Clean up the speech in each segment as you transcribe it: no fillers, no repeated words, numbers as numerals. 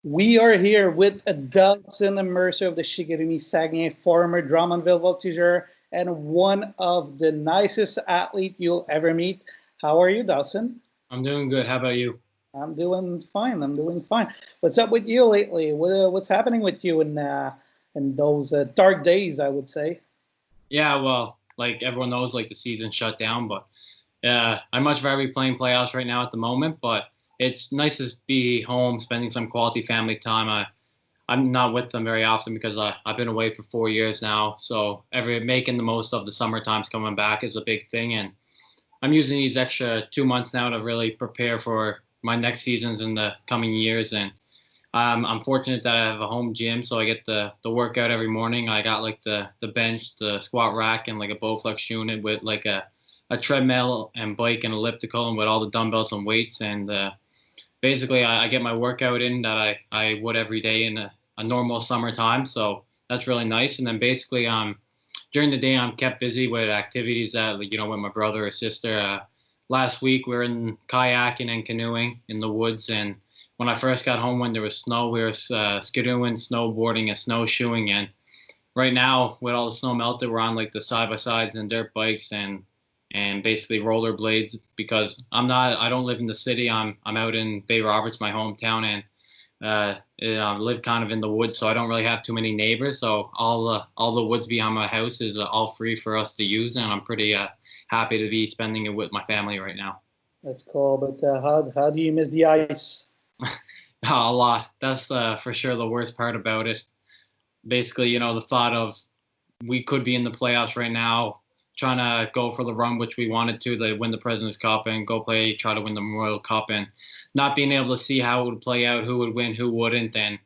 We are here with Dawson Mercer of the Shigarumi Saguenay, former Drummondville Voltigeur, and one of the nicest athlete you'll ever meet. How are you, Dawson? I'm doing good. How about you? I'm doing fine. I'm doing fine. What's up with you lately? What's happening with you in those dark days? I would say. Yeah, well, like everyone knows, like the season shut down, but I'd much rather be playing playoffs right now at the moment. But it's nice to be home, spending some quality family time. I'm not with them very often because I've been away for 4 years now. So every making the most of the summer times coming back is a big thing, and I'm using these extra 2 months now to really prepare for my next seasons in the coming years. And I'm fortunate that I have a home gym, so I get the workout every morning. I got like the bench, the squat rack, and like a Bowflex unit with like a treadmill and bike and elliptical, and with all the dumbbells and weights. And basically, I get my workout in that I would every day in a normal summertime. So that's really nice. And then basically, during the day, I'm kept busy with activities that, like, with my brother or sister. Last week, we were in kayaking and canoeing in the woods. And when I first got home, when there was snow, we were skidooing, snowboarding, and snowshoeing. And right now, with all the snow melted, we're on like the side by sides and dirt bikes and basically rollerblades because I don't live in the city. I'm out in Bay Roberts, my hometown, and I live kind of in the woods, so I don't really have too many neighbors. So all the woods behind my house is all free for us to use, and I'm pretty happy to be spending it with my family right now. That's cool. But how do you miss the ice? A lot. That's for sure the worst part about it. Basically, the thought of we could be in the playoffs right now, trying to go for the run which we wanted to win the President's Cup and try to win the Memorial Cup, and not being able to see how it would play out, who would win, who wouldn't, and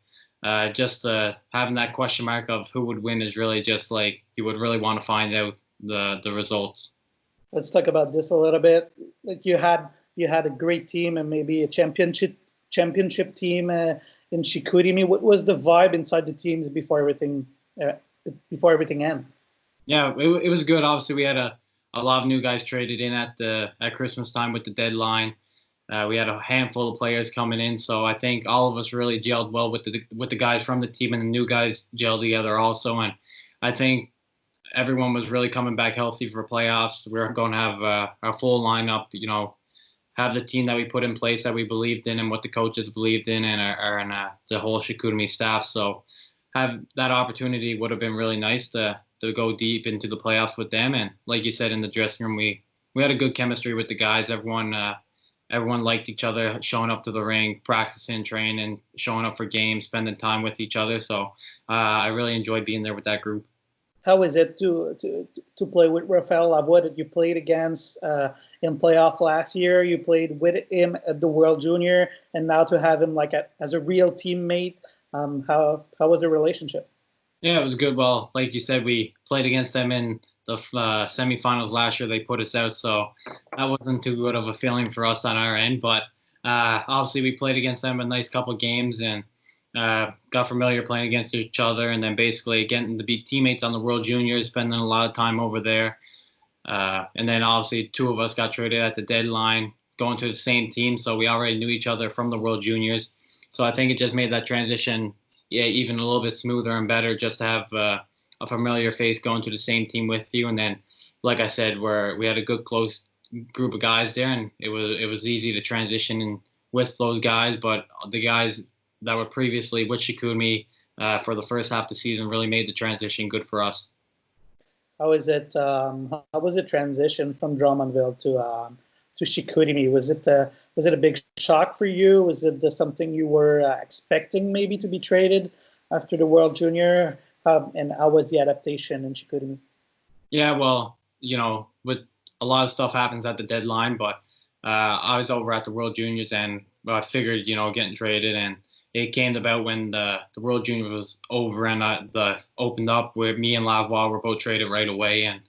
just having that question mark of who would win is really just like you would really want to find out the results. Let's talk about this a little bit. Like you had a great team and maybe a championship team in Chicoutimi. What was the vibe inside the teams before everything ended? Yeah, it was good. Obviously, we had a lot of new guys traded in at Christmas time with the deadline. We had a handful of players coming in, so I think all of us really gelled well with the guys from the team, and the new guys gelled together also. And I think everyone was really coming back healthy for playoffs. We're going to have a full lineup, have the team that we put in place that we believed in and what the coaches believed in and the whole Chicoutimi staff. So have that opportunity would have been really nice to go deep into the playoffs with them. And like you said, in the dressing room, we had a good chemistry with the guys. Everyone liked each other, showing up to the ring, practicing, training, showing up for games, spending time with each other. So I really enjoyed being there with that group. How is it to play with Rafael Lavoie that you played against in playoff last year? You played with him at the World Junior, and now to have him as a real teammate. How was the relationship? Yeah, it was good. Well, like you said, we played against them in the semifinals last year. They put us out, so that wasn't too good of a feeling for us on our end. But obviously, we played against them a nice couple games and got familiar playing against each other, and then basically getting to be teammates on the World Juniors, spending a lot of time over there. And then obviously, two of us got traded at the deadline, going to the same team, so we already knew each other from the World Juniors. So I think it just made that transition even a little bit smoother and better, just to have a familiar face going to the same team with you. And then, like I said, we had a good close group of guys there, and it was easy to transition in with those guys. But the guys that were previously with Chicoutimi for the first half of the season really made the transition good for us. How was it? How was the transition from Drummondville to Chicoutimi? Was it a big shock for you? Was it something you were expecting maybe to be traded after the World Junior? And how was the adaptation in Chicoutimi? Yeah, well, with a lot of stuff happens at the deadline, but I was over at the World Juniors, and I figured, getting traded, and it came about when the World Junior was over and the opened up where me and Lavoie were both traded right away. And,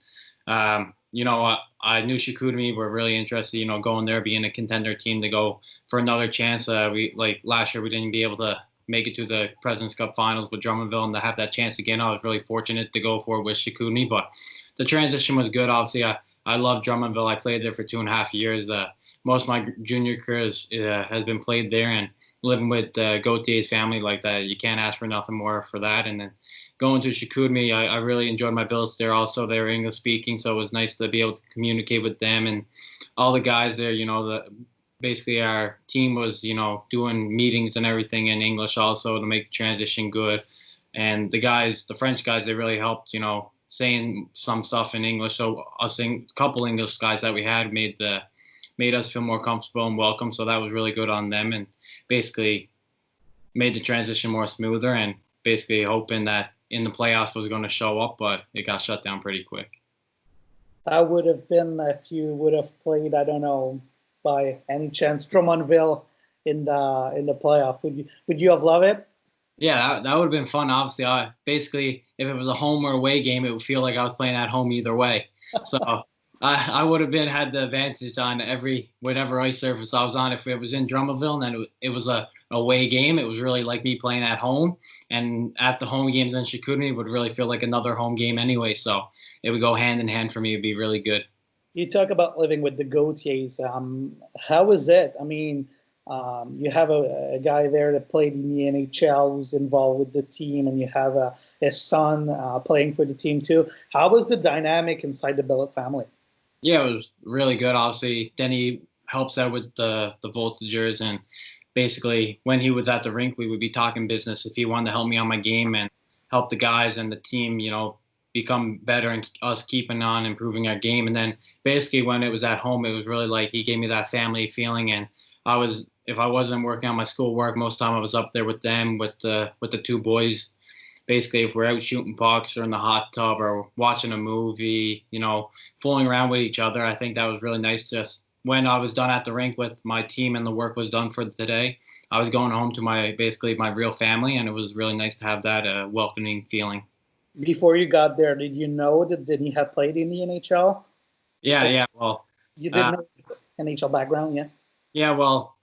I knew Chicoutimi were really interested, going there, being a contender team to go for another chance. Last year, we didn't be able to make it to the President's Cup finals with Drummondville, and to have that chance again, I was really fortunate to go for it with Chicoutimi. But the transition was good. Obviously, I love Drummondville. I played there for 2.5 years. Most of my junior career has been played there, and living with Gautier's family like that, you can't ask for nothing more for that. And then going to Chicoutimi, I really enjoyed my billets there. Also, they were English speaking, so it was nice to be able to communicate with them and all the guys there. Basically our team was, doing meetings and everything in English also to make the transition good. And the French guys, they really helped, saying some stuff in English. So us, a couple English guys that we had made us feel more comfortable and welcome. So that was really good on them, and basically made the transition more smoother, and basically hoping that in the playoffs was going to show up, but it got shut down pretty quick. That would have been if you would have played, I don't know, by any chance, Drummondville in the playoff. Would you have loved it? Yeah, that would have been fun. Obviously, basically, if it was a home or away game, it would feel like I was playing at home either way. So I would have had the advantage on whatever ice surface I was on. If it was in Drummondville and then it was a away game, it was really like me playing at home. And at the home games in Chicoutimi, it would really feel like another home game anyway. So it would go hand in hand for me. It'd be really good. You talk about living with the Gautiers. How is it? I mean, you have a guy there that played in the NHL, who's involved with the team, and you have his son playing for the team too. How was the dynamic inside the Billet family? Yeah, it was really good. Obviously, Denny helps out with the voltagers, and basically when he was at the rink, we would be talking business if he wanted to help me on my game and help the guys and the team, become better and us keeping on improving our game. And then basically when it was at home, it was really like he gave me that family feeling. And if I wasn't working on my schoolwork, most of the time I was up there with them, with the two boys. Basically, if we're out shooting pucks or in the hot tub or watching a movie, fooling around with each other, I think that was really nice. Just when I was done at the rink with my team and the work was done for today, I was going home to my real family, and it was really nice to have that welcoming feeling. Before you got there, did you know that Denny had played in the NHL? Yeah. Well, you didn't have NHL background, yeah? Yeah, well,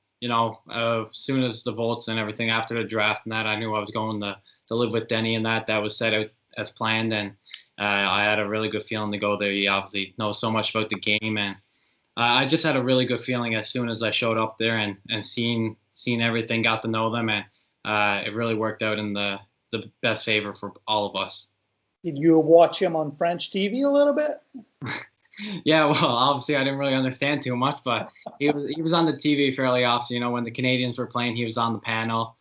as soon as the votes and everything after the draft and that, I knew I was going to live with Denny, and that was set out as planned. And I had a really good feeling to go there. He obviously knows so much about the game, and I just had a really good feeling as soon as I showed up there and seen everything, got to know them, and it really worked out in the best favor for all of us. Did you watch him on French TV a little bit? Yeah, well, obviously I didn't really understand too much, but he was on the TV fairly often. When the Canadians were playing, he was on the panel,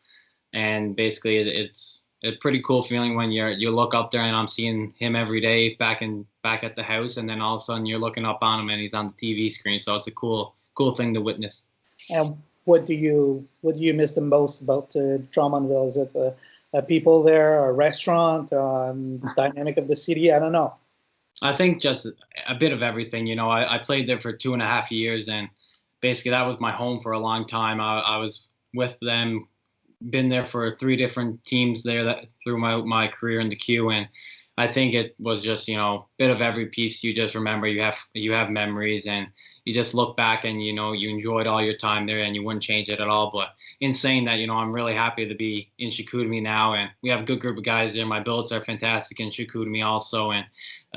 and basically it's a pretty cool feeling when you look up there and I'm seeing him every day back at the house, and then all of a sudden you're looking up on him and he's on the TV screen. So it's a cool thing to witness. And what do you miss the most about Drummondville? Is it the people there, a restaurant, dynamic of the city? I don't know. I think just a bit of everything. I played there for 2.5 years, and basically that was my home for a long time. I was with them, been there for 3 different teams there through my career in the Q, and I think it was just bit of every piece. You just remember you have memories, and you just look back and you enjoyed all your time there, and you wouldn't change it at all. But in saying that, I'm really happy to be in Chicoutimi now, and we have a good group of guys there. My billets are fantastic in Chicoutimi also, and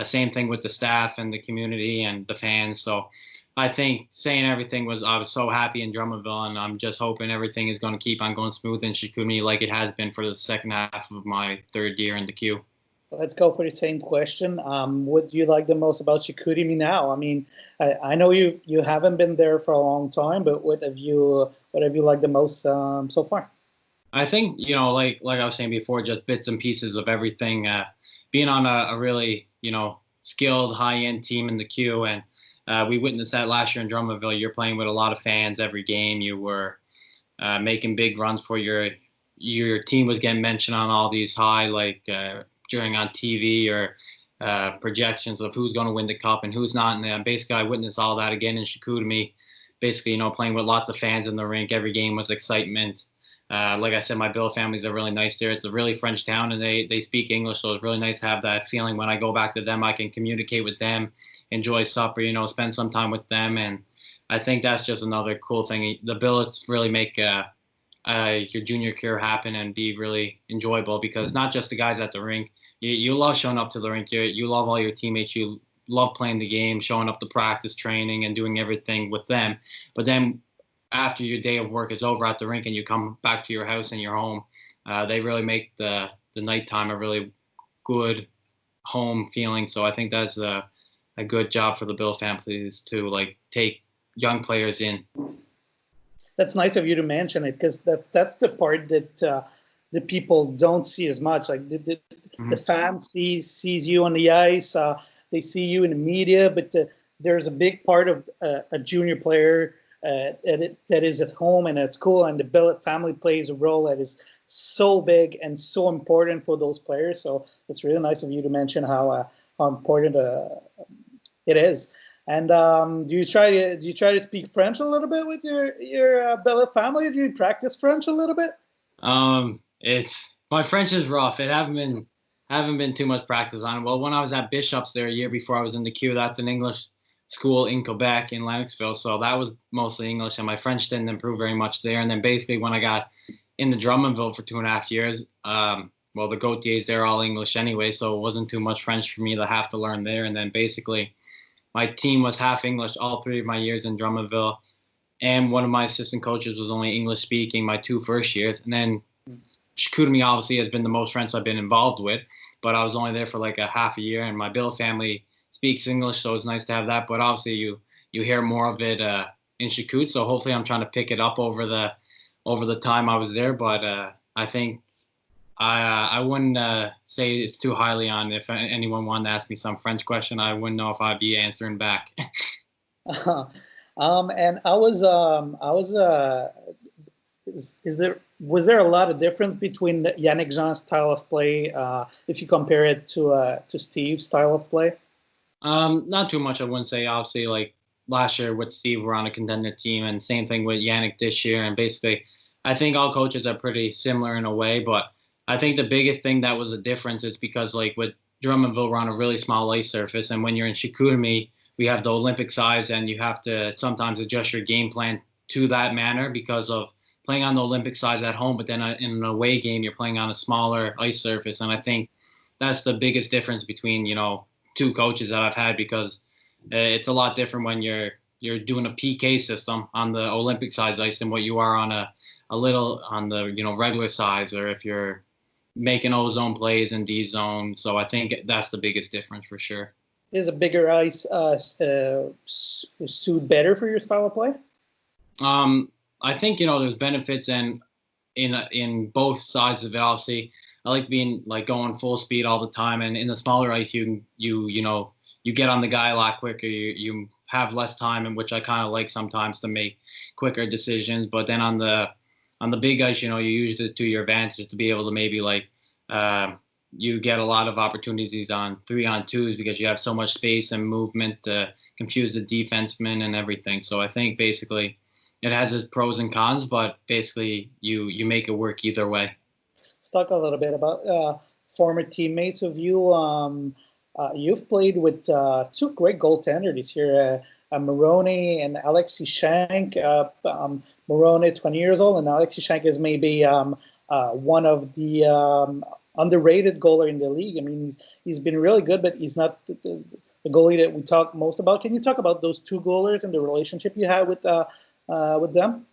same thing with the staff and the community and the fans. So I think saying everything I was so happy in Drummondville, and I'm just hoping everything is going to keep on going smooth in Chicoutimi like it has been for the second half of my 3rd year in the Q. Let's go for the same question. What do you like the most about Chicoutimi now? I mean, I know you haven't been there for a long time, but what have you liked the most so far? I think like I was saying before, just bits and pieces of everything. Being on a really skilled high-end team in the Q, and we witnessed that last year in Drummondville. You're playing with a lot of fans every game. You were making big runs for your team was getting mentioned on all these high during on TV or projections of who's going to win the cup and who's not. And basically, I witnessed all that again in Chicoutimi. Basically, playing with lots of fans in the rink. Every game was excitement. Like I said, my Billet families are really nice there. It's a really French town, and they speak English, so it's really nice to have that feeling when I go back to them. I can communicate with them, enjoy supper, spend some time with them. And I think that's just another cool thing. The Billets really make your junior career happen and be really enjoyable, because not just the guys at the rink. You love showing up to the rink. You love all your teammates. You love playing the game, showing up to practice, training, and doing everything with them. But then after your day of work is over at the rink and you come back to your house and your home, they really make the nighttime a really good home feeling. So I think that's a good job for the Bill families to like take young players in. That's nice of you to mention it, because that's the part that the people don't see as much. Like the fan sees you on the ice, they see you in the media, but there's a big part of a junior player that is at home and at school, and the Billet family plays a role that is so big and so important for those players. So it's really nice of you to mention how important it is. And do you try to speak French a little bit with your Billet family? Do you practice French a little bit? It's my French is rough. It haven't been too much practice on it. Well, when I was at Bishop's there a year before I was in the Q, that's an English school in Quebec in Lennoxville, so that was mostly English, and my French didn't improve very much there. And then basically when I got into Drummondville for 2.5 years, well, the Gautiers, they're all English anyway, so it wasn't too much French for me to have to learn there. And then basically my team was half English all 3 of my years in Drummondville, and one of my assistant coaches was only English speaking my 2 first years. And then Chicoutimi obviously has been the most French I've been involved with, but I was only there for like a half a year, and my Bill family speaks English, so it's nice to have that. But obviously you hear more of it in Chicout, so hopefully I'm trying to pick it up over the time I was there. But I think I wouldn't say it's too highly on. If anyone wanted to ask me some French question, I wouldn't know if I'd be answering back. And was there a lot of difference between Yannick Jean's style of play if you compare it to Steve's style of play? Not too much, I wouldn't say. Obviously, like last year with Steve, we're on a contender team, and same thing with Yannick this year. And basically, I think all coaches are pretty similar in a way, but I think the biggest thing that was a difference is because like with Drummondville, we're on a really small ice surface, and when you're in Chicoutimi, we have the Olympic size, and you have to sometimes adjust your game plan to that manner because of playing on the Olympic size at home, but then in an away game, you're playing on a smaller ice surface. And I think that's the biggest difference between, 2 coaches that I've had, because it's a lot different when you're doing a PK system on the Olympic size ice than what you are on a little on the regular size, or if you're making O zone plays and D zone. So I think that's the biggest difference for sure. Is a bigger ice suit better for your style of play? I think there's benefits in both sides of it. Obviously, I like being like going full speed all the time, and in the smaller ice, you get on the guy a lot quicker. You have less time, and which I kind of like sometimes to make quicker decisions. But then on the big ice, you use it to your advantage to be able to maybe like you get a lot of opportunities on 3-on-2s because you have so much space and movement to confuse the defenseman and everything. So I think basically it has its pros and cons, but basically you make it work either way. Let's talk a little bit about former teammates of you. You've played with 2 great goaltenders this year, Maroney and Alexei Shank. Maroney, 20 years old, and Alexei Shank is maybe one of the underrated goalie in the league. I mean, he's been really good, but he's not the goalie that we talk most about. Can you talk about those 2 goalers and the relationship you had with them?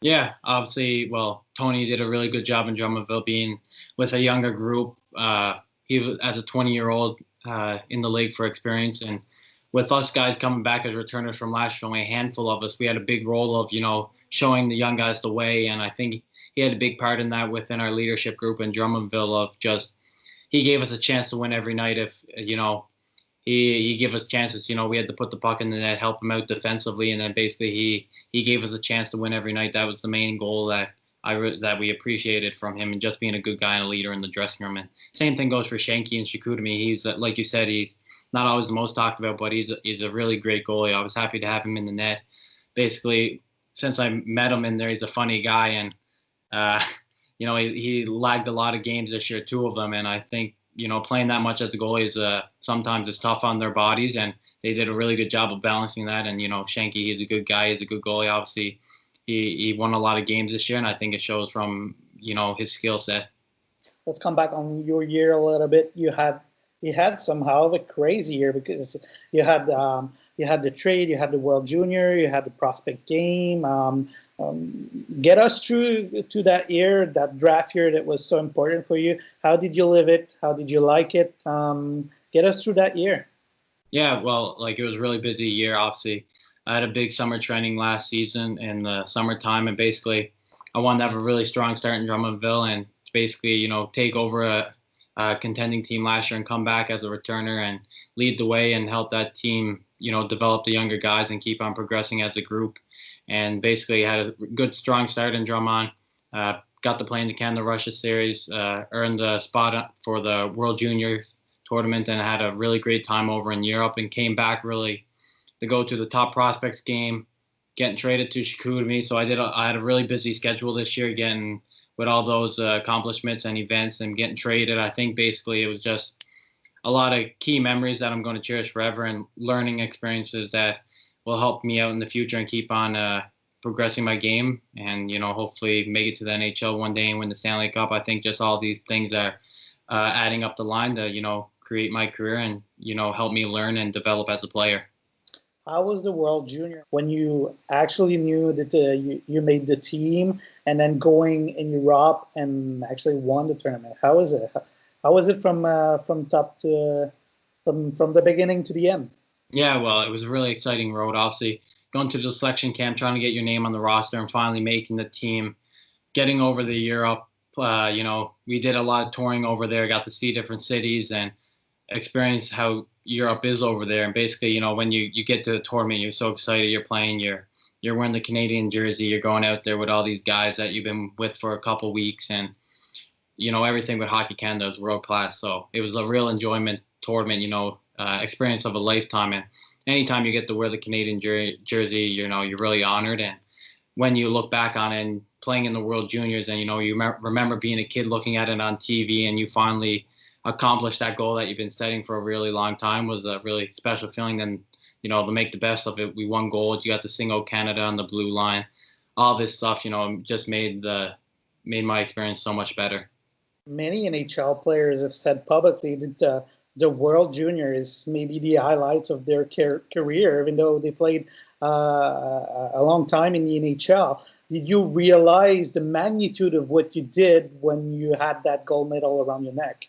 Yeah, obviously, well, Tony did a really good job in Drummondville being with a younger group. He was as a 20-year-old in the league for experience, and with us guys coming back as returners from last year, only a handful of us, we had a big role of showing the young guys the way, and I think he had a big part in that within our leadership group in Drummondville of just he gave us a chance to win every night if he gave us chances. We had to put the puck in the net, help him out defensively, and then basically he gave us a chance to win every night. That was the main goal that we appreciated from him, and just being a good guy and a leader in the dressing room. And same thing goes for Shanky and Chicoutimi. He's like you said, he's not always the most talked about, but he's a really great goalie. I was happy to have him in the net. Basically, since I met him in there, he's a funny guy, and he lagged a lot of games this year, 2 of them, and I think playing that much as a goalie is sometimes it's tough on their bodies, and they did a really good job of balancing that. And Shanky, he's a good guy, he's a good goalie. Obviously, he won a lot of games this year, and I think it shows from his skill set. Let's come back on your year a little bit. You had somehow a crazy year because you had the trade, you had the World Junior, you had the prospect game. Get us through to that year, that draft year that was so important for you. How did you live it? How did you like it? Get us through that year. Yeah, well, like it was a really busy year. Obviously, I had a big summer training last season in the summertime, and basically, I wanted to have a really strong start in Drummondville and basically, take over a contending team last year and come back as a returner and lead the way and help that team, develop the younger guys and keep on progressing as a group. And basically, had a good, strong start in Drummond. Got to play in the Canada Russia series, earned the spot for the World Juniors tournament, and had a really great time over in Europe, and came back really to go to the top prospects game, getting traded to Chicoutimi. So I had a really busy schedule this year, getting with all those accomplishments and events and getting traded. I think basically it was just a lot of key memories that I'm going to cherish forever, and learning experiences that will help me out in the future and keep on progressing my game, and hopefully make it to the NHL one day and win the Stanley Cup. I think just all these things are adding up the line to create my career and help me learn and develop as a player. How was the World Junior when you actually knew that you made the team, and then going in Europe and actually won the tournament? How was it? How was it from top to from the beginning to the end? Yeah, well, it was a really exciting road. Obviously, going to the selection camp, trying to get your name on the roster, and finally making the team, getting over the Europe. We did a lot of touring over there, got to see different cities and experience how Europe is over there. And basically, when you get to the tournament, you're so excited. You're playing. You're wearing the Canadian jersey. You're going out there with all these guys that you've been with for a couple weeks, and everything with Hockey Canada is world class. So it was a real enjoyment tournament. Experience of a lifetime. And anytime you get to wear the Canadian jersey, you're really honored. And when you look back on it and playing in the World Juniors, and you remember being a kid looking at it on TV, and you finally accomplished that goal that you've been setting for a really long time, was a really special feeling. And to make the best of it, we won gold. You got to sing "O Canada" on the blue line. All this stuff, just made my experience so much better. Many NHL players have said publicly that the World Junior is maybe the highlights of their career, even though they played a long time in the NHL. Did you realize the magnitude of what you did when you had that gold medal around your neck?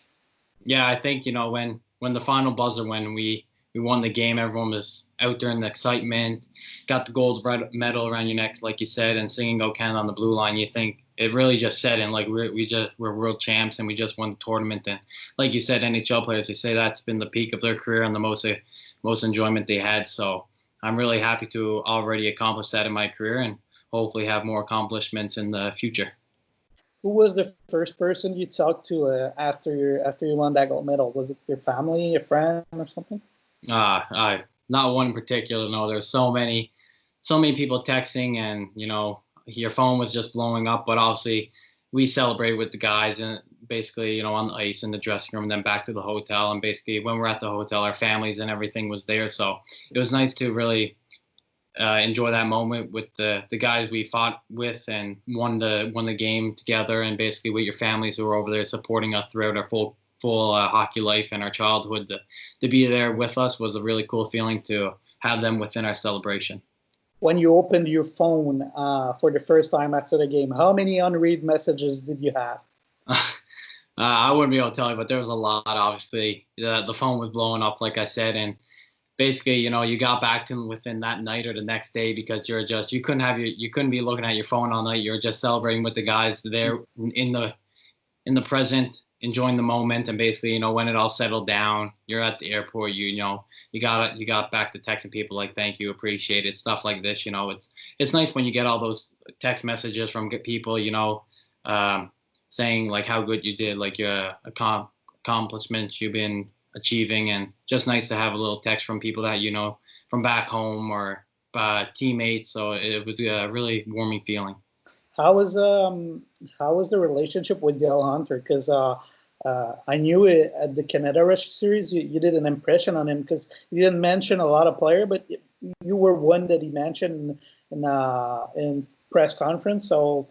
Yeah, I think when the final buzzer, when we won the game, everyone was out there in the excitement, got the gold medal around your neck, like you said, and singing "O Canada" on the blue line. You think it really just set in, like we're world champs and we just won the tournament. And like you said, NHL players, they say that's been the peak of their career and the most enjoyment they had. So I'm really happy to already accomplish that in my career, and hopefully have more accomplishments in the future. Who was the first person you talked to after you won that gold medal? Was it your family, a friend, or something? Not one in particular. No, there's so many people texting, and your phone was just blowing up. But obviously, we celebrated with the guys, and basically, on the ice in the dressing room, and then back to the hotel. And basically, when we're at the hotel, our families and everything was there. So it was nice to really enjoy that moment with the guys we fought with and won the game together, and basically with your families who were over there supporting us throughout our full hockey life and our childhood. To be there with us was a really cool feeling, to have them within our celebration. When you opened your phone for the first time after the game, how many unread messages did you have? I wouldn't be able to tell you, but there was a lot. Obviously, the phone was blowing up, like I said, and basically, you got back to them within that night or the next day, because you couldn't be looking at your phone all night. You're just celebrating with the guys there in the present, enjoying the moment. And basically, when it all settled down, you're at the airport, you got back to texting people like, thank you, appreciate it, stuff like this. It's nice when you get all those text messages from people, saying like how good you did, like your accomplishments you've been achieving, and just nice to have a little text from people that from back home, or teammates. So it was a really warming feeling. How was the relationship with Dale Hunter? Because I knew at the Canada Rush series you did an impression on him, because you didn't mention a lot of player, but you were one that he mentioned in press conference. So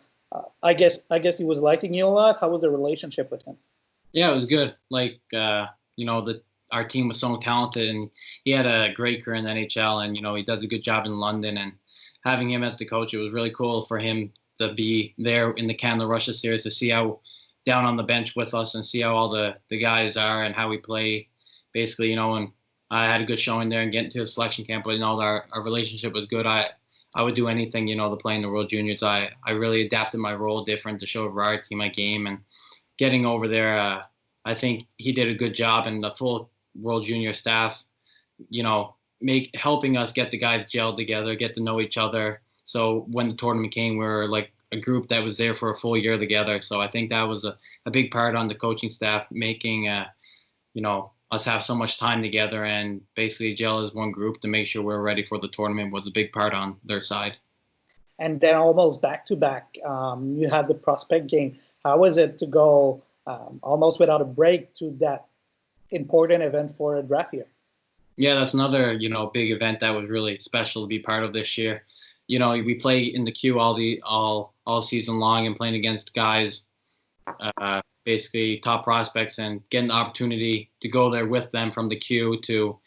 I guess he was liking you a lot. How was the relationship with him? Yeah, it was good. Like our team was so talented, and he had a great career in the NHL, and he does a good job in London, and having him as the coach, it was really cool for him to be there in the Canada-Russia series to see how down on the bench with us and see how all the guys are and how we play. Basically, and I had a good showing there and getting to a selection camp, but our relationship was good. I would do anything, to play in the World Juniors. I really adapted my role different to show variety in my game, and getting over there, I think he did a good job, and the full World Junior staff, helping us get the guys gelled together, get to know each other. So when the tournament came, we were like a group that was there for a full year together. So I think that was a big part on the coaching staff, making, us have so much time together and basically gel as one group to make sure we're ready for the tournament was a big part on their side. And then almost back to back, you had the prospect game. How was it to go almost without a break to that important event for a draft year? Yeah, that's another, big event that was really special to be part of this year. We play in the queue all season long, and playing against guys, basically top prospects, and getting the opportunity to go there with them from the queue to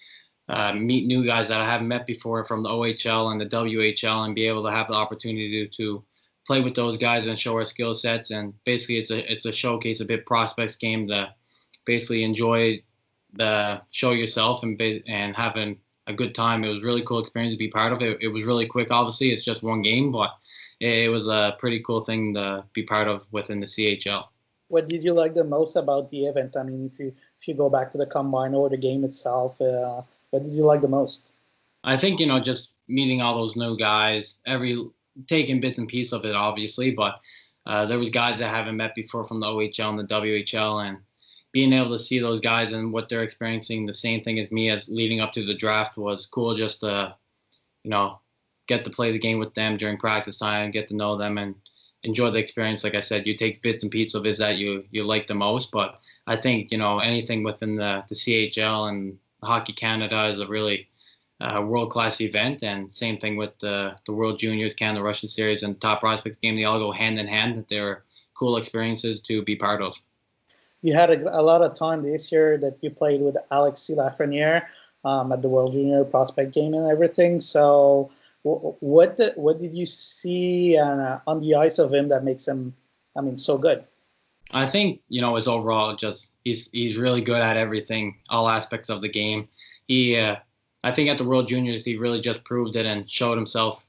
meet new guys that I haven't met before from the OHL and the WHL, and be able to have the opportunity to play with those guys and show our skill sets. And basically it's a showcase, a bit prospects game to basically enjoy the show yourself and having a good time. It was a really cool experience to be part of. It was really quick. Obviously, it's just one game, but it was a pretty cool thing to be part of within the CHL. What did you like the most about the event? I mean, if you go back to the combine or the game itself, what did you like the most? I think, just meeting all those new guys, taking bits and pieces of it, obviously, but there was guys that I haven't met before from the OHL and the WHL, and being able to see those guys and what they're experiencing, the same thing as me as leading up to the draft, was cool just to, get to play the game with them during practice time, get to know them and enjoy the experience. Like I said, you take bits and pieces of it that you like the most, but I think, anything within the CHL and Hockey Canada is a really world-class event, and same thing with the World Juniors, Canada Russia Series, and Top Prospects game. They all go hand in hand. That they're cool experiences to be part of. You had a lot of time this year that you played with Alexis Lafreniere at the World Junior Prospect game and everything. So what did you see on the ice of him that makes him, so good? I think, his overall he's really good at everything, all aspects of the game. I think at the World Juniors, he really just proved it and showed himself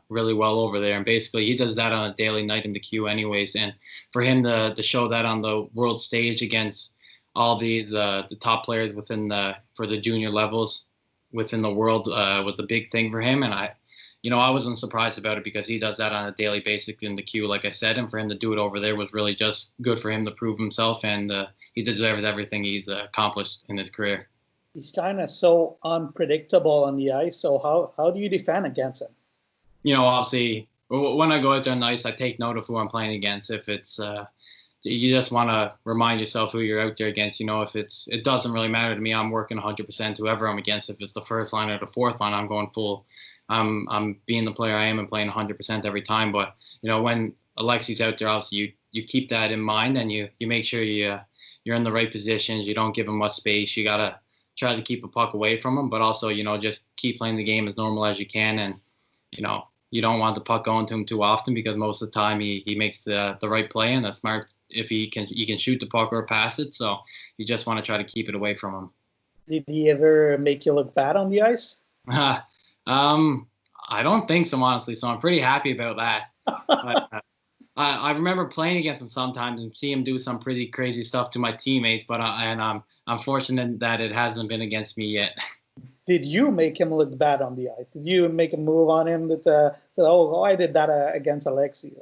really well over there. And basically, he does that on a daily night in the queue anyways. And for him to show that on the world stage against all these the top players for the junior levels within the world was a big thing for him. And I wasn't surprised about it, because he does that on a daily basis in the queue, like I said. And for him to do it over there was really just good for him to prove himself. And he deserves everything he's accomplished in his career. He's kind of so unpredictable on the ice. So how do you defend against him? Obviously, when I go out there on the ice, I take note of who I'm playing against. If it's, you just want to remind yourself who you're out there against. If it doesn't really matter to me. I'm working 100% whoever I'm against. If it's the first line or the fourth line, I'm going full. I'm being the player I am and playing 100% every time. But when Alexis out there, obviously you keep that in mind, and you make sure you're in the right positions. You don't give him much space. You gotta try to keep a puck away from him, but also, just keep playing the game as normal as you can. And, you don't want the puck going to him too often, because most of the time he makes the right play, and that's smart if he can shoot the puck or pass it. So you just want to try to keep it away from him. Did he ever make you look bad on the ice? I don't think so, honestly. So I'm pretty happy about that. But, I remember playing against him sometimes and see him do some pretty crazy stuff to my teammates, but I'm fortunate that it hasn't been against me yet. Did you make him look bad on the ice? Did you make a move on him that said, "Oh, I did that against Alexi"?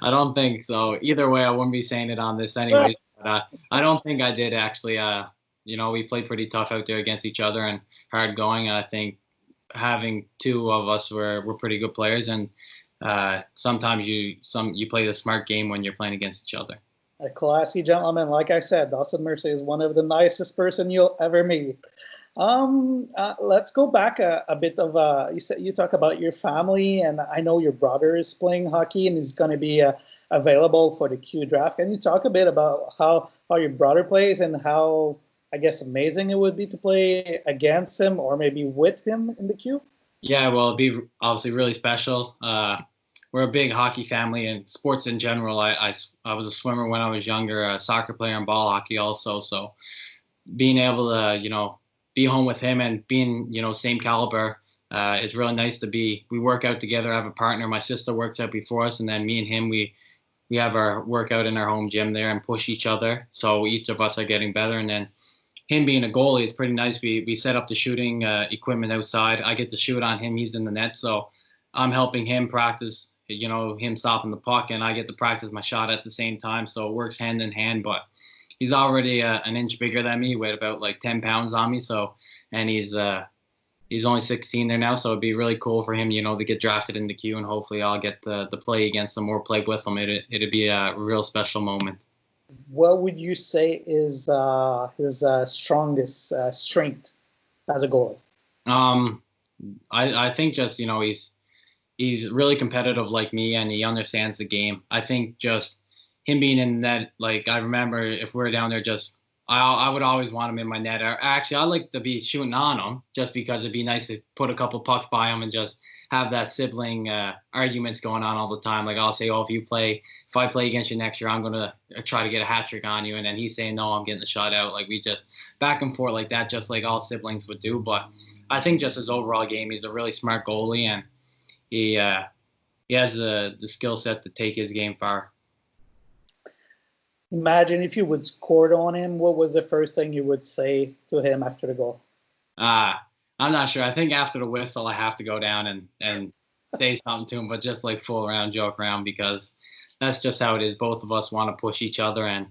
I don't think so. Either way, I wouldn't be saying it on this anyway. But, I don't think I did, actually. We played pretty tough out there against each other and hard going. I think having two of us were pretty good players, and sometimes you play the smart game when you're playing against each other. A classy gentleman, like I said. Dawson Mercer is one of the nicest person you'll ever meet. Let's go back a bit of you talk about your family, and I know your brother is playing hockey and is going to be available for the Q draft. Can you talk a bit about how your brother plays and how, I guess, amazing it would be to play against him or maybe with him in the Q? Yeah, well, it'd be obviously really special. We're a big hockey family and sports in general. I was a swimmer when I was younger, a soccer player and ball hockey also. So being able to, be home with him and being, same caliber, it's really nice to be. We work out together. I have a partner. My sister works out before us, and then me and him, we have our workout in our home gym there and push each other. So each of us are getting better. And then him being a goalie is pretty nice. We set up the shooting equipment outside. I get to shoot on him. He's in the net. So I'm helping him practice, him stopping the puck, and I get to practice my shot at the same time. So it works hand in hand. But he's already an inch bigger than me, weighed about like 10 pounds on me. So, and he's only 16 there now. So it'd be really cool for him, to get drafted in the queue, and hopefully I'll get to play against him or play with him. It'd be a real special moment. What would you say is his strongest strength as a goalie? I think just, he's really competitive like me, and he understands the game. I think just him being in net, like I remember if we were down there, just I would always want him in my net. Actually, I like to be shooting on him just because it'd be nice to put a couple pucks by him and just have that sibling arguments going on all the time. Like I'll say, oh, if I play against you next year, I'm gonna try to get a hat trick on you, and then he's saying, no, I'm getting the shot out. Like we just back and forth like that, just like all siblings would do. But I think just his overall game, he's a really smart goalie, and he has the skill set to take his game far. Imagine if you would score on him, what was the first thing you would say to him after the goal? I'm not sure. I think after the whistle, I have to go down and say something to him, but just like fool around, joke around, because that's just how it is. Both of us want to push each other, and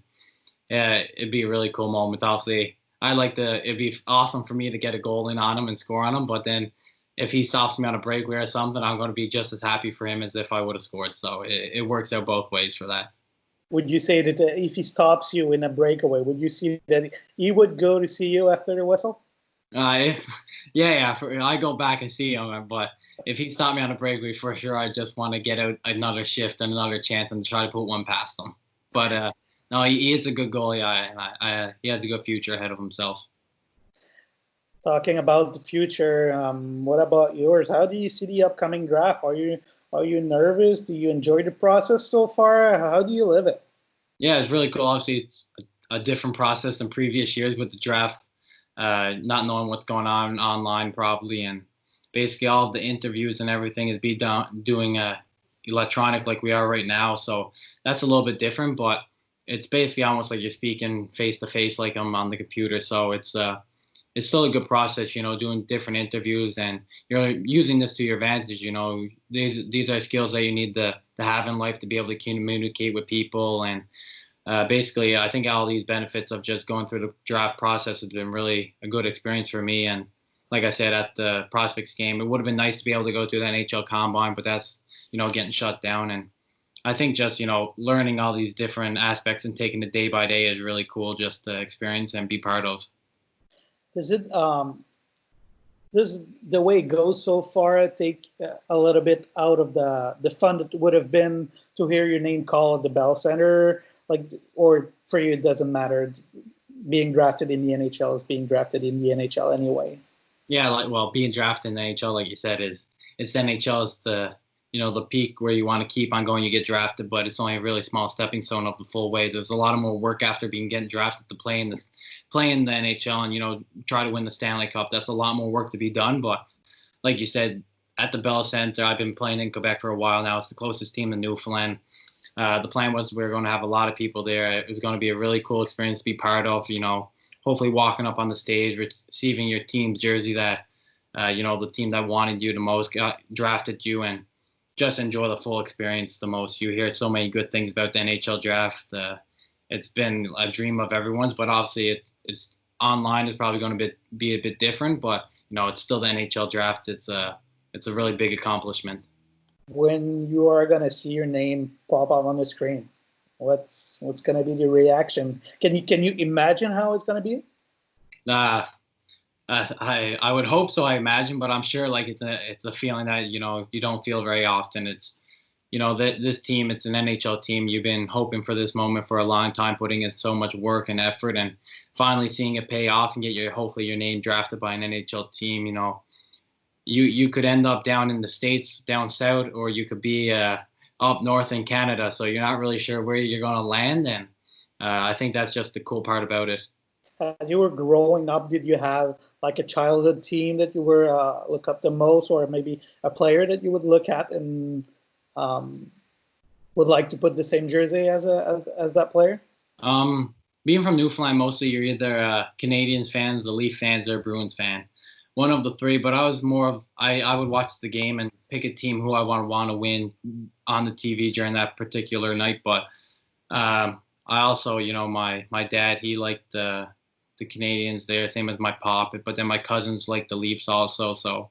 it'd be a really cool moment. Obviously, it'd be awesome for me to get a goal in on him and score on him, but then if he stops me on a breakaway or something, I'm going to be just as happy for him as if I would have scored. So it works out both ways for that. Would you say that if he stops you in a breakaway, would you see that he would go to see you after the whistle? I go back and see him, but if he stopped me on a breakaway, for sure, I just want to get out another shift and another chance and try to put one past him. But no, he is a good goalie. He has a good future ahead of himself. Talking about the future, what about yours? How do you see the upcoming draft? Are you nervous? Do you enjoy the process so far? How do you live it? Yeah, it's really cool. Obviously, it's a different process than previous years with the draft, not knowing what's going on online probably, and basically all of the interviews and everything is doing electronic like we are right now. So that's a little bit different, but it's basically almost like you're speaking face to face like I'm on the computer. So it's still a good process, doing different interviews, and you're using this to your advantage. These are skills that you need to have in life to be able to communicate with people. And basically, I think all these benefits of just going through the draft process has been really a good experience for me. And like I said, at the prospects game, it would have been nice to be able to go through the NHL combine, but that's, getting shut down. And I think just, learning all these different aspects and taking it day by day is really cool just to experience and be part of. Does the way it goes so far take a little bit out of the fun that would have been to hear your name called at the Bell Center, or for you it doesn't matter? Being drafted in the NHL is being drafted in the NHL anyway. Yeah, being drafted in the NHL, like you said, it's the NHL is the peak where you want to keep on going. You get drafted, but it's only a really small stepping stone of the full way. There's a lot of more work after getting drafted to play in the NHL and, try to win the Stanley Cup. That's a lot more work to be done. But like you said, at the Bell Center, I've been playing in Quebec for a while now. It's the closest team to Newfoundland. The plan was we were going to have a lot of people there. It was going to be a really cool experience to be part of, hopefully walking up on the stage, receiving your team's jersey that, the team that wanted you the most drafted you, and just enjoy the full experience the most. You hear so many good things about the NHL draft. It's been a dream of everyone's, but obviously it's online is probably going to be a bit different, but it's still the NHL draft. It's a really big accomplishment. When you are going to see your name pop up on the screen, what's going to be the reaction? Can you imagine how it's going to be? I would hope so. I imagine, but I'm sure it's a feeling that you don't feel very often. It's this team, it's an NHL team. You've been hoping for this moment for a long time, putting in so much work and effort, and finally seeing it pay off and get hopefully your name drafted by an NHL team. you could end up down in the States, down south, or you could be up north in Canada. So you're not really sure where you're going to land, and I think that's just the cool part about it. As you were growing up, did you have like a childhood team that you were look up the most, or maybe a player that you would look at and um, would like to put the same jersey as that player? Being from Newfoundland, mostly you're either Canadians fans, the Leaf fans, or Bruins fan. One of the three, but I was more of I would watch the game and pick a team who I want to win on the TV during that particular night. But I also, my dad, he liked the Canadians there, same as my pop. But then my cousins liked the Leafs also. So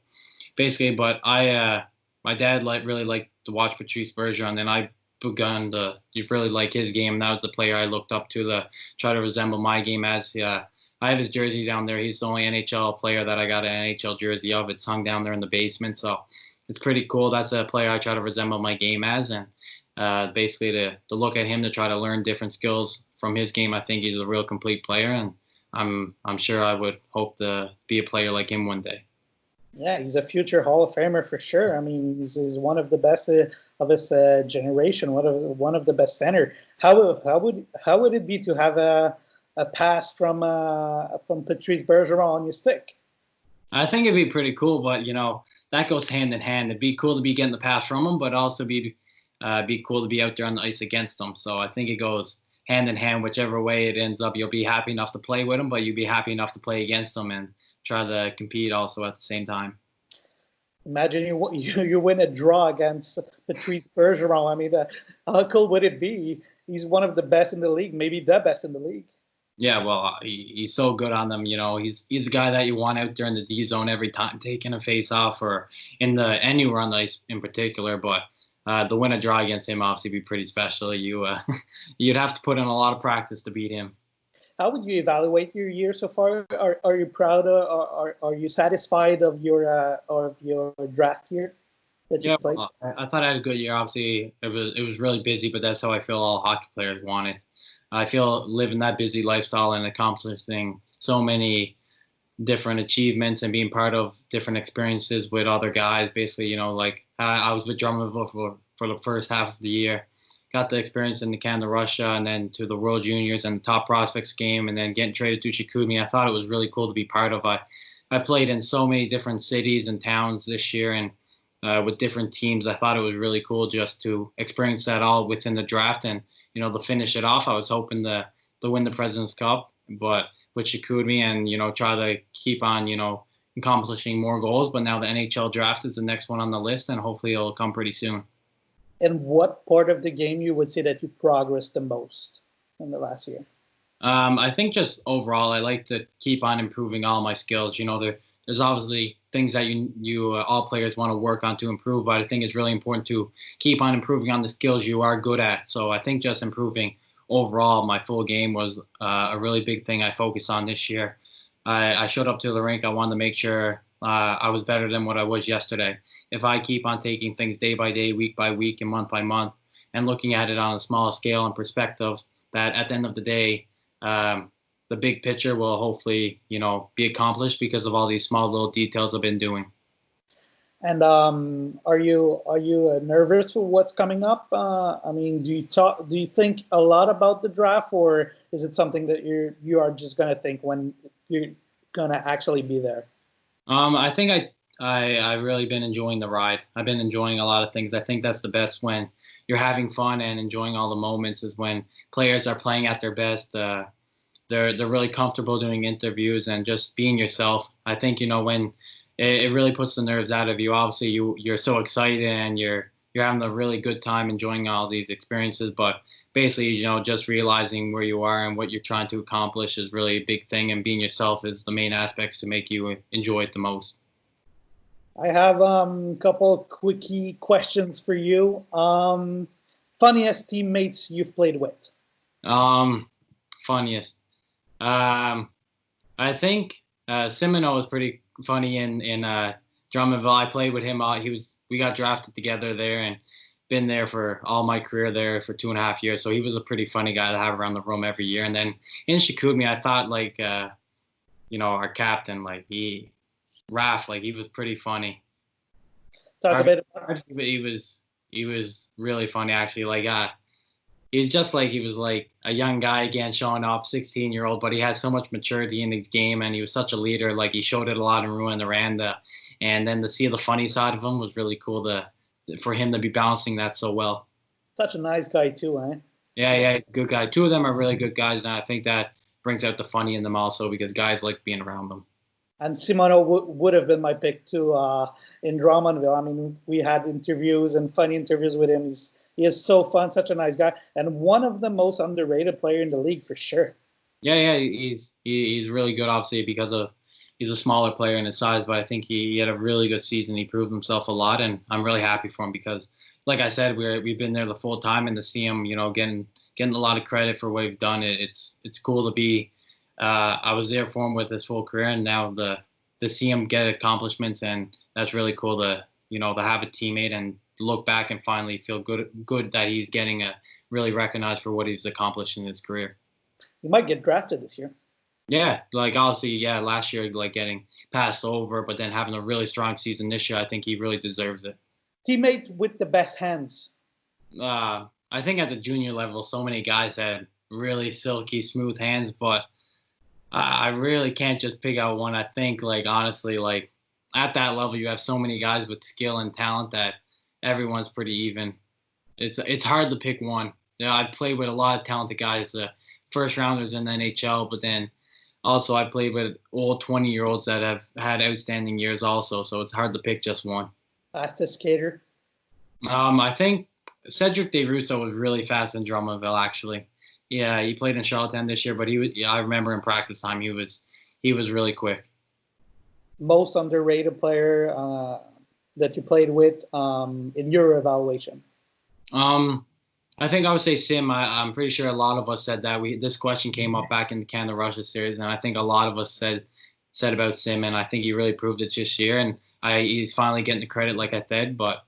basically, but my dad really liked to watch Patrice Bergeron, and I begun to really like his game. That was the player I looked up to try to resemble my game as. I have his jersey down there. He's the only NHL player that I got an NHL jersey of. It's hung down there in the basement, so it's pretty cool. That's a player I try to resemble my game as, and basically to look at him to try to learn different skills from his game. I think he's a real complete player, and I'm sure I would hope to be a player like him one day. Yeah, he's a future Hall of Famer for sure. I mean, he's one of the best of his generation, one of the best center. How would it be to have a pass from Patrice Bergeron on your stick? I think it'd be pretty cool, but that goes hand in hand. It'd be cool to be getting the pass from him, but also be cool to be out there on the ice against him. So I think it goes hand in hand. Whichever way it ends up, you'll be happy enough to play with him, but you'll be happy enough to play against him and try to compete also at the same time. Imagine you win a draw against Patrice Bergeron. I mean, how cool would it be? He's one of the best in the league, maybe the best in the league. Yeah, well, he's so good on them. He's a guy that you want out there in the D zone every time, taking a face off or anywhere on the ice in particular. But the win a draw against him obviously be pretty special. You'd have to put in a lot of practice to beat him. How would you evaluate your year so far? Are you proud or are you satisfied of your draft year that you played? Well, I thought I had a good year. Obviously, it was really busy, but that's how I feel all hockey players want it. I feel living that busy lifestyle and accomplishing so many different achievements and being part of different experiences with other guys. Basically, like I was with Drummondville for the first half of the year. Got the experience in the Canada, Russia, and then to the World Juniors and the Top Prospects game, and then getting traded to Chicoutimi. I thought it was really cool to be part of. I played in so many different cities and towns this year, and with different teams. I thought it was really cool just to experience that all within the draft, and to finish it off. I was hoping to win the President's Cup, but with Chicoutimi and try to keep on accomplishing more goals. But now the NHL draft is the next one on the list, and hopefully it'll come pretty soon. And what part of the game you would say that you progressed the most in the last year? I think just overall, I like to keep on improving all my skills. There's obviously things that you all players want to work on to improve, but I think it's really important to keep on improving on the skills you are good at. So I think just improving overall my full game was a really big thing I focused on this year. I showed up to the rink. I wanted to make sure I was better than what I was yesterday. If I keep on taking things day by day, week by week, and month by month, and looking at it on a small scale and perspective, that at the end of the day, the big picture will hopefully, be accomplished because of all these small little details I've been doing. And are you nervous for what's coming up? I mean, do you think a lot about the draft, or is it something that you are just gonna think when you're gonna actually be there? I think I really been enjoying the ride. I've been enjoying a lot of things. I think that's the best when you're having fun and enjoying all the moments is when players are playing at their best. They're really comfortable doing interviews and just being yourself. I think when it really puts the nerves out of you. Obviously, you're so excited and you're having a really good time enjoying all these experiences. But basically, just realizing where you are and what you're trying to accomplish is really a big thing. And being yourself is the main aspects to make you enjoy it the most. I have a couple quickie questions for you. Funniest teammates you've played with? Funniest. I think Simoneau was pretty funny in Drummondville. I played with him. We got drafted together there and been there for all my career there for 2.5 years. So he was a pretty funny guy to have around the room every year. And then in Chicoutimi, I thought our captain, Raph, he was pretty funny. talk a bit. He was really funny actually. Like he's just like he was like a young guy again showing up, 16-year-old, but he has so much maturity in his game and he was such a leader. Like he showed it a lot in Ruin the Randa, and then to see the funny side of him was really cool. For him to be balancing that so well. Such a nice guy too, eh? Yeah, good guy. Two of them are really good guys, and I think that brings out the funny in them also because guys like being around them. And Simono would have been my pick too in Drummondville. I mean, we had interviews and funny interviews with him. He is so fun, such a nice guy, and one of the most underrated player in the league for sure. Yeah, he's really good, obviously, because he's a smaller player in his size, but I think he had a really good season. He proved himself a lot, and I'm really happy for him because, like I said, we've been there the full time, and to see him, getting a lot of credit for what we've done, it's cool to be. I was there for him with his full career, and now to see him get accomplishments, and that's really cool to have a teammate and look back and finally feel good that he's getting really recognized for what he's accomplished in his career. He might get drafted this year. Yeah, like obviously, yeah, last year like getting passed over, but then having a really strong season this year, I think he really deserves it. Teammate with the best hands. I think at the junior level, so many guys had really silky, smooth hands, but I really can't just pick out one. I think, like, honestly, like at that level, you have so many guys with skill and talent that everyone's pretty even. It's hard to pick one. I've played with a lot of talented guys, first rounders in the NHL, but then also I played with old 20-year-olds that have had outstanding years also, so it's hard to pick just one. Fastest skater? I think Cedric DeRusso was really fast in Drummondville, actually. Yeah, he played in Charlottetown this year, but I remember in practice time he was really quick. Most underrated player that you played with in your evaluation? I think I would say Sim. I'm pretty sure a lot of us said that. This question came up back in the Canada-Russia series, and I think a lot of us said about Sim, and I think he really proved it this year. And he's finally getting the credit, like I said. But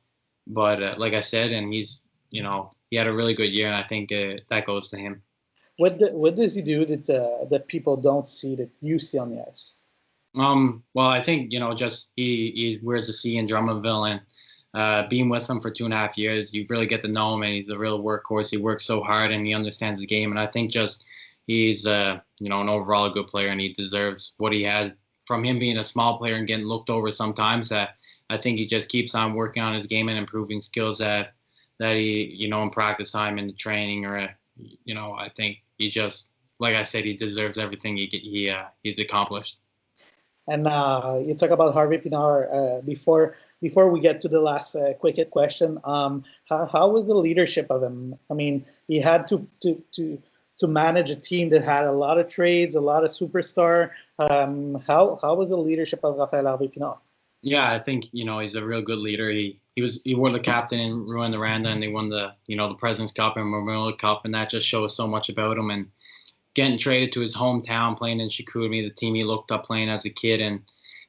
like I said, and he's he had a really good year, and I think that goes to him. What does he do that people don't see that you see on the ice? Well, I think just he wears the C in Drummondville, and being with him for 2.5 years, you really get to know him, and he's a real workhorse. He works so hard, and he understands the game. And I think just he's an overall good player, and he deserves what he had from him being a small player and getting looked over sometimes. That I think he just keeps on working on his game and improving skills that he in practice time and training, or I think he just, like I said, he deserves everything he's accomplished. And you talk about Harvey Pinard before we get to the last quick hit question. How was the leadership of him? I mean, he had to manage a team that had a lot of trades, a lot of superstar. How was the leadership of Raphaël Harvey Pinard? Yeah, I think he's a real good leader. He won the captain in Ruin the Randa, and they won the the President's Cup and Memorial Cup, and that just shows so much about him. And getting traded to his hometown, playing in Chicoutimi, the team he looked up playing as a kid, and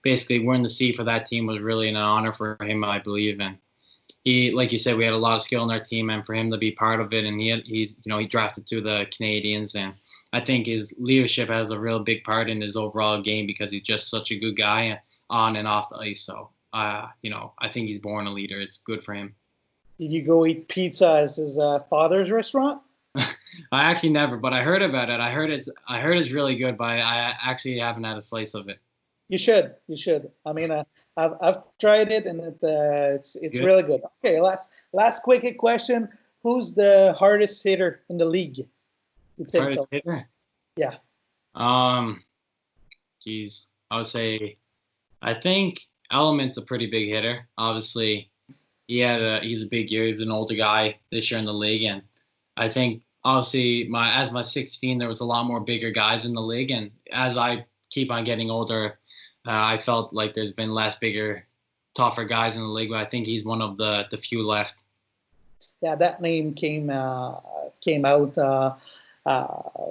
basically wearing the C for that team was really an honor for him, I believe. And he, like you said, we had a lot of skill in our team, and for him to be part of it, and he drafted to the Canadians, and I think his leadership has a real big part in his overall game because he's just such a good guy on and off the ice. So, I think he's born a leader. It's good for him. Did you go eat pizza at his father's restaurant? I actually never, but I heard about it. I heard it's really good, but I actually haven't had a slice of it. You should. I mean, I've tried it, and it's good. Really good. Okay, last quick hit question. Who's the hardest hitter in the league? You think hardest hitter? Yeah. Geez, I would say, I think Element's a pretty big hitter. Obviously, he's a big year. He's an older guy this year in the league, and I think obviously my 16, there was a lot more bigger guys in the league, and as I keep on getting older, I felt like there's been less bigger, tougher guys in the league, but I think he's one of the few left. Yeah, that name came out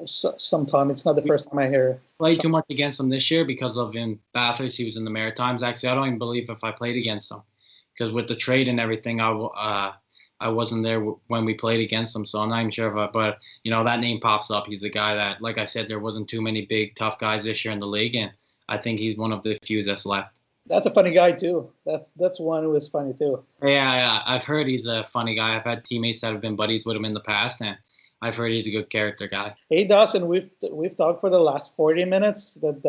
sometime. It's not the first time I hear it. Played too much against him this year because of in Bathurst. He was in the Maritimes. Actually, I don't even believe if I played against him because with the trade and everything, I wasn't there when we played against him, so I'm not even sure but that name pops up. He's a guy that, like I said, there wasn't too many big, tough guys this year in the league, and I think he's one of the few that's left. That's a funny guy too. That's one who is funny too. Yeah, I've heard he's a funny guy. I've had teammates that have been buddies with him in the past, and I've heard he's a good character guy. Hey Dawson, we've talked for the last 40 minutes. That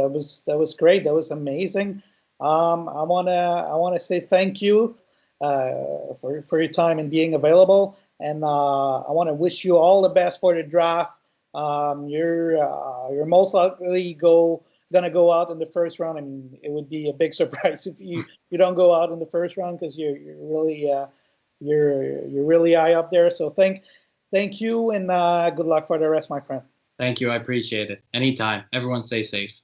was great. That was amazing. I wanna say thank you for your time and being available, and I want to wish you all the best for the draft. You're most likely gonna go out in the first round. I mean, it would be a big surprise if you don't go out in the first round because you're really you're really high up there. So thank you, and good luck for the rest, my friend. Thank you. I appreciate it. Anytime. Everyone stay safe.